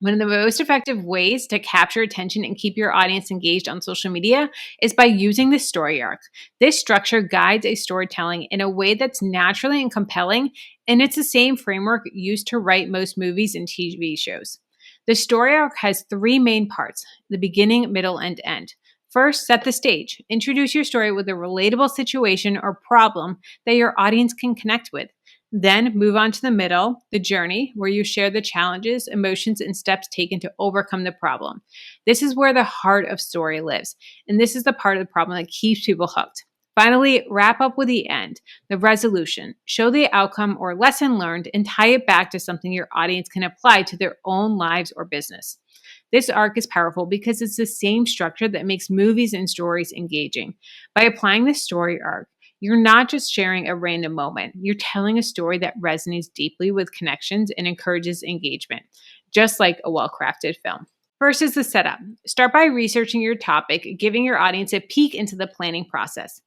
One of the most effective ways to capture attention and keep your audience engaged on social media is by using the story arc. This structure guides a storytelling in a way that's naturally and compelling, and it's the same framework used to write most movies and TV shows. The story arc has three main parts: the beginning, middle, and end. First, set the stage. Introduce your story with a relatable situation or problem that your audience can connect with. Then move on to the middle, the journey, where you share the challenges, emotions, and steps taken to overcome the problem. This is where the heart of story lives, and this is the part of the problem that keeps people hooked. Finally, wrap up with the end, the resolution. Show the outcome or lesson learned and tie it back to something your audience can apply to their own lives or business. This arc is powerful because it's the same structure that makes movies and stories engaging. By applying the story arc, you're not just sharing a random moment. You're telling a story that resonates deeply with connections and encourages engagement, just like a well-crafted film. First is the setup. Start by researching your topic, giving your audience a peek into the planning process.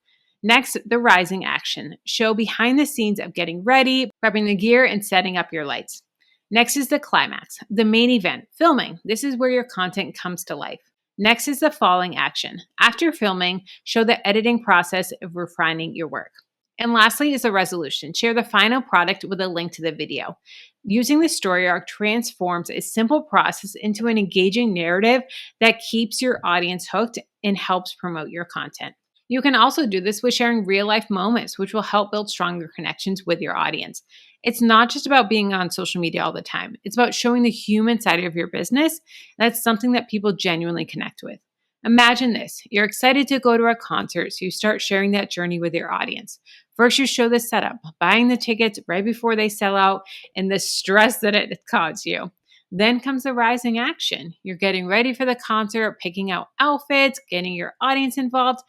Next, the rising action. Show behind the scenes of getting ready, prepping the gear, and setting up your lights. Next is the climax, the main event, filming. This is where your content comes to life. Next is the falling action. After filming, show the editing process of refining your work. And lastly is the resolution. Share the final product with a link to the video. Using the story arc transforms a simple process into an engaging narrative that keeps your audience hooked and helps promote your content. You can also do this with sharing real life moments, which will help build stronger connections with your audience. It's not just about being on social media all the time. It's about showing the human side of your business. That's something that people genuinely connect with. Imagine this. You're excited to go to a concert, so you start sharing that journey with your audience. First, you show the setup, buying the tickets right before they sell out, and the stress that it causes you. Then comes the rising action. You're getting ready for the concert, picking out outfits, getting your audience involved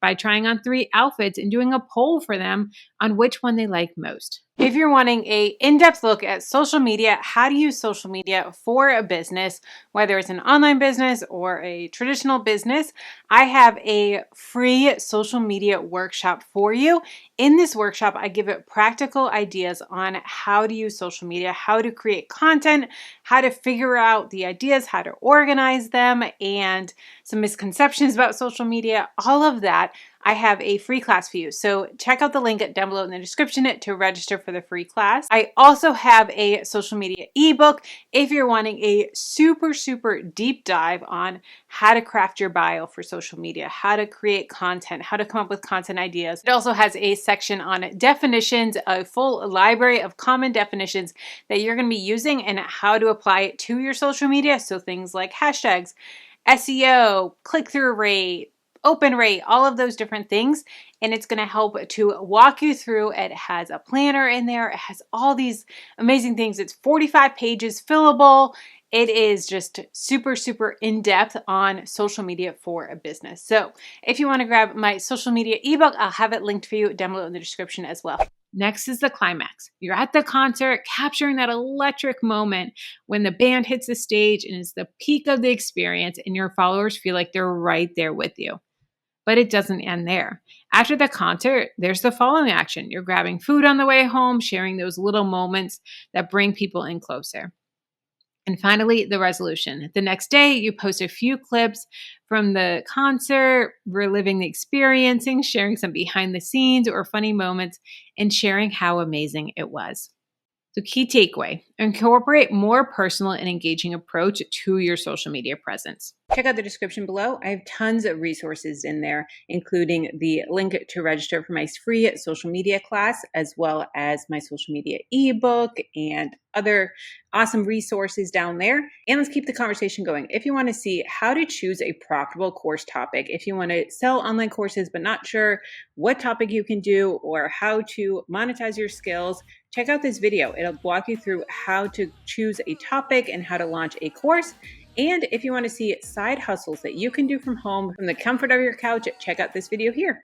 by trying on 3 outfits and doing a poll for them on which one they like most. If you're wanting a in-depth look at social media, how to use social media for a business, whether it's an online business or a traditional business, I have a free social media workshop for you. In this workshop, I give it practical ideas on how to use social media, how to create content, how to figure out the ideas, how to organize them, and some misconceptions about social media, all of that. I have a free class for you. So check out the link down below in the description to register for the free class. I also have a social media ebook if you're wanting a super deep dive on how to craft your bio for social media, how to create content, how to come up with content ideas. It also has a section on definitions, a full library of common definitions that you're going to be using and how to apply it to your social media. So things like hashtags, SEO, click-through rate, open rate, all of those different things. And it's going to help to walk you through. It has a planner in there. It has all these amazing things. It's 45 pages fillable. It is just super in-depth on social media for a business. So if you want to grab my social media ebook, I'll have it linked for you down below in the description as well. Next is the climax. You're at the concert, capturing that electric moment when the band hits the stage and it's the peak of the experience and your followers feel like they're right there with you. But it doesn't end there. After the concert, there's the following action. You're grabbing food on the way home, sharing those little moments that bring people in closer. And finally, the resolution. The next day, you post a few clips from the concert, reliving the experiencing, sharing some behind the scenes or funny moments, and sharing how amazing it was. So key takeaway, incorporate more personal and engaging approach to your social media presence. Check out the description below. I have tons of resources in there, including the link to register for my free social media class, as well as my social media ebook and other awesome resources down there. And let's keep the conversation going. If you want to see how to choose a profitable course topic, if you want to sell online courses but not sure what topic you can do or how to monetize your skills, check out this video. It'll walk you through how to choose a topic and how to launch a course. And if you want to see side hustles that you can do from home, from the comfort of your couch, check out this video here.